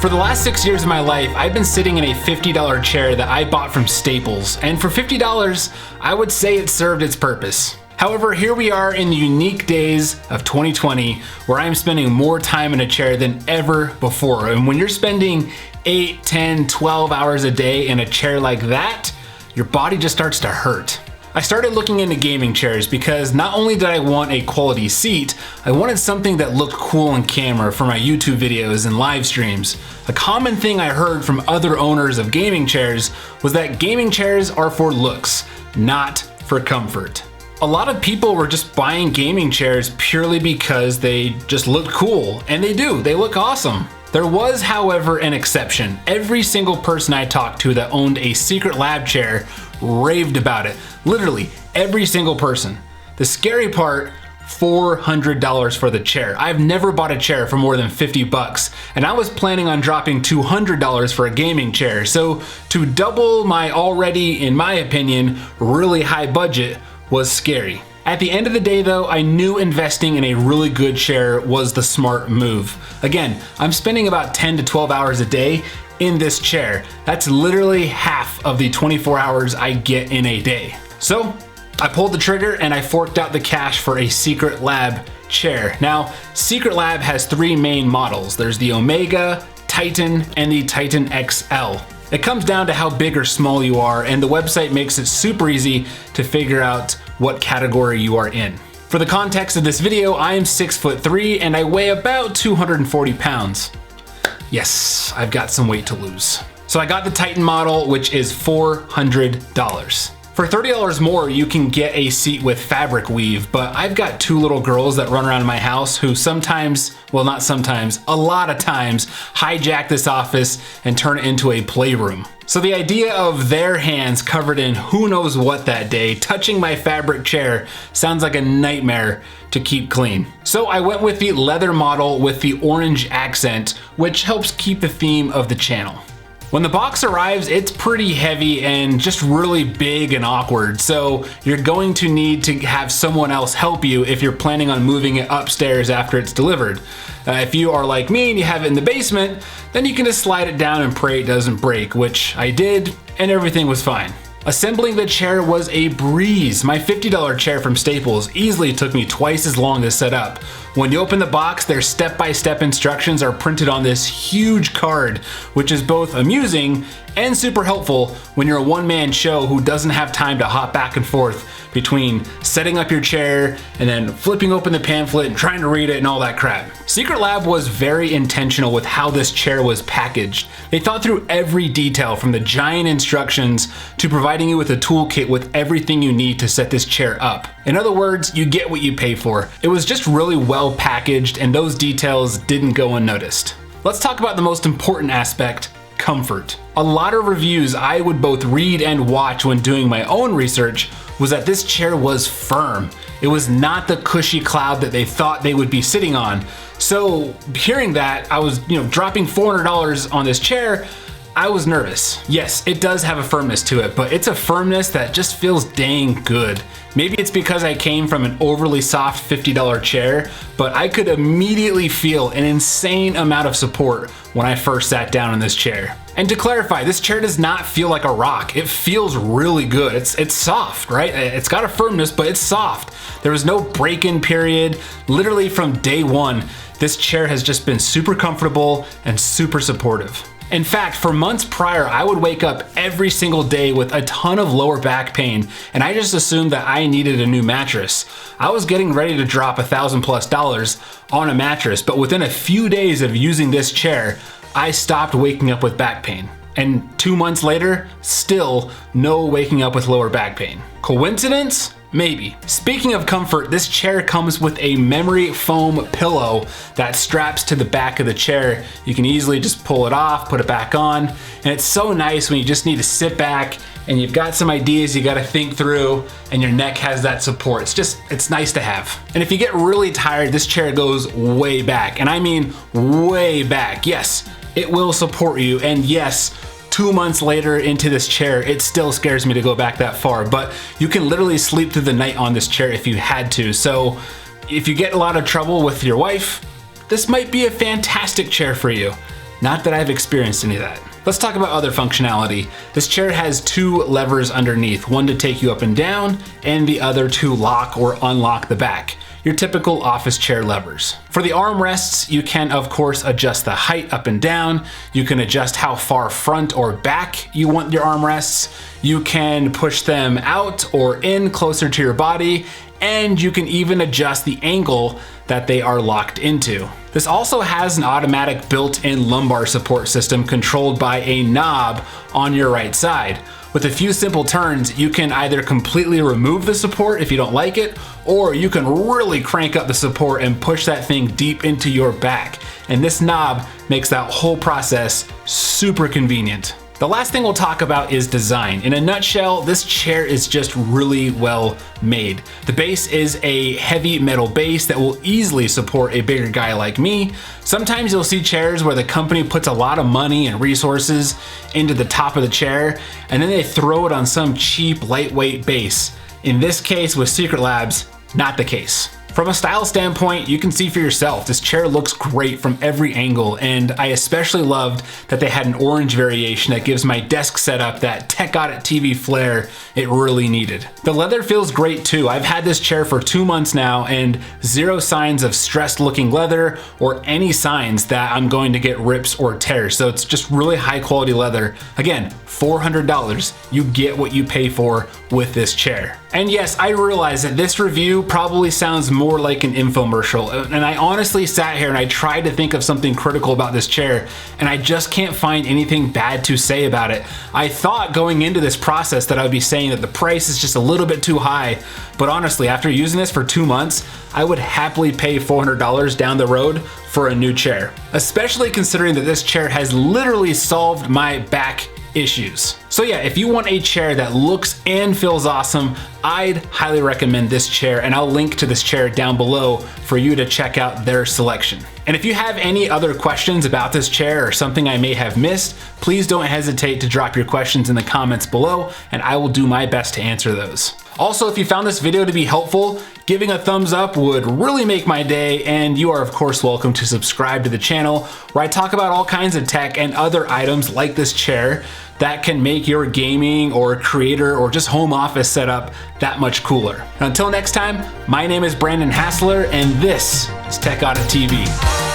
For the last 6 years of my life, I've been sitting in a $50 chair that I bought from Staples, and for $50, I would say it served its purpose. However, here we are in the unique days of 2020, where I'm spending more time in a chair than ever before. And when you're spending 8, 10, 12 hours a day in a chair like that, your body just starts to hurt. I started looking into gaming chairs because not only did I want a quality seat, I wanted something that looked cool on camera for my YouTube videos and live streams. A common thing I heard from other owners of gaming chairs was that gaming chairs are for looks, not for comfort. A lot of people were just buying gaming chairs purely because they just looked cool, and they do, they look awesome. There was, however, an exception. Every single person I talked to that owned a Secretlab chair raved about it. Literally, every single person. The scary part, $400 for the chair. I've never bought a chair for more than 50 bucks, and I was planning on dropping $200 for a gaming chair. So to double my already, in my opinion, really high budget was scary. At the end of the day though, I knew investing in a really good chair was the smart move. Again, I'm spending about 10 to 12 hours a day in this chair. That's literally half of the 24 hours I get in a day. So I pulled the trigger and I forked out the cash for a Secretlab chair. Now, Secretlab has three main models. There's the Omega, Titan, and the Titan XL. It comes down to how big or small you are, and the website makes it super easy to figure out what category you are in. For the context of this video, I am 6'3" and I weigh about 240 pounds. Yes, I've got some weight to lose. So I got the Titan model, which is $400. For $30 more, you can get a seat with fabric weave, but I've got two little girls that run around my house who sometimes, well not sometimes, a lot of times, hijack this office and turn it into a playroom. So the idea of their hands covered in who knows what that day, touching my fabric chair, sounds like a nightmare to keep clean. So I went with the leather model with the orange accent, which helps keep the theme of the channel. When the box arrives, it's pretty heavy and just really big and awkward, so you're going to need to have someone else help you if you're planning on moving it upstairs after it's delivered. If you are like me and you have it in the basement, then you can just slide it down and pray it doesn't break, which I did, and everything was fine. Assembling the chair was a breeze. My $50 chair from Staples easily took me twice as long to set up. When you open the box, their step-by-step instructions are printed on this huge card, which is both amusing and super helpful when you're a one-man show who doesn't have time to hop back and forth between setting up your chair and then flipping open the pamphlet and trying to read it and all that crap. Secretlab was very intentional with how this chair was packaged. They thought through every detail, from the giant instructions to providing you with a toolkit with everything you need to set this chair up. In other words, you get what you pay for. It was just really well packaged, and those details didn't go unnoticed. Let's talk about the most important aspect: comfort. A lot of reviews I would both read and watch when doing my own research was that this chair was firm. It was not the cushy cloud that they thought they would be sitting on. So hearing that, I was, dropping $400 on this chair, I was nervous. Yes, it does have a firmness to it, but it's a firmness that just feels dang good. Maybe it's because I came from an overly soft $50 chair, but I could immediately feel an insane amount of support when I first sat down in this chair. And to clarify, this chair does not feel like a rock. It feels really good. It's soft, right? It's got a firmness, but it's soft. There was no break-in period. Literally from day one, this chair has just been super comfortable and super supportive. In fact, for months prior, I would wake up every single day with a ton of lower back pain, and I just assumed that I needed a new mattress. I was getting ready to drop $1,000+ on a mattress, but within a few days of using this chair, I stopped waking up with back pain. And 2 months later, still no waking up with lower back pain. Coincidence? Maybe. Speaking of comfort, this chair comes with a memory foam pillow that straps to the back of the chair. You can easily just pull it off, put it back on, and it's so nice when you just need to sit back and you've got some ideas you gotta think through and your neck has that support. It's nice to have. And if you get really tired, this chair goes way back, and I mean way back. Yes, it will support you, and yes, 2 months later into this chair, it still scares me to go back that far, but you can literally sleep through the night on this chair if you had to. So if you get a lot of trouble with your wife, this might be a fantastic chair for you. Not that I've experienced any of that. Let's talk about other functionality. This chair has 2 levers underneath, one to take you up and down, and the other to lock or unlock the back. Your typical office chair levers. For the armrests, you can of course adjust the height up and down. You can adjust how far front or back you want your armrests. You can push them out or in closer to your body, and you can even adjust the angle that they are locked into. This also has an automatic built-in lumbar support system controlled by a knob on your right side. With a few simple turns, you can either completely remove the support if you don't like it, or you can really crank up the support and push that thing deep into your back. And this knob makes that whole process super convenient. The last thing we'll talk about is design. In a nutshell, this chair is just really well made. The base is a heavy metal base that will easily support a bigger guy like me. Sometimes you'll see chairs where the company puts a lot of money and resources into the top of the chair, and then they throw it on some cheap, lightweight base. In this case with Secretlabs, not the case. From a style standpoint, you can see for yourself, this chair looks great from every angle, and I especially loved that they had an orange variation that gives my desk setup that Tech Audit TV flair it really needed. The leather feels great too. I've had this chair for 2 months now, and 0 signs of stressed looking leather or any signs that I'm going to get rips or tears. So it's just really high quality leather. Again, $400, you get what you pay for with this chair. And yes, I realize that this review probably sounds more like an infomercial, and I honestly sat here and I tried to think of something critical about this chair, and I just can't find anything bad to say about it. I thought going into this process that I would be saying that the price is just a little bit too high, but honestly, after using this for 2 months, I would happily pay $400 down the road for a new chair, especially considering that this chair has literally solved my back issues. So yeah, if you want a chair that looks and feels awesome, I'd highly recommend this chair, and I'll link to this chair down below for you to check out their selection. And if you have any other questions about this chair or something I may have missed, please don't hesitate to drop your questions in the comments below, and I will do my best to answer those. Also, if you found this video to be helpful, giving a thumbs up would really make my day, and you are of course welcome to subscribe to the channel where I talk about all kinds of tech and other items like this chair that can make your gaming or creator or just home office setup that much cooler. Until next time, my name is Brandon Hassler, and this is Tech Audit TV.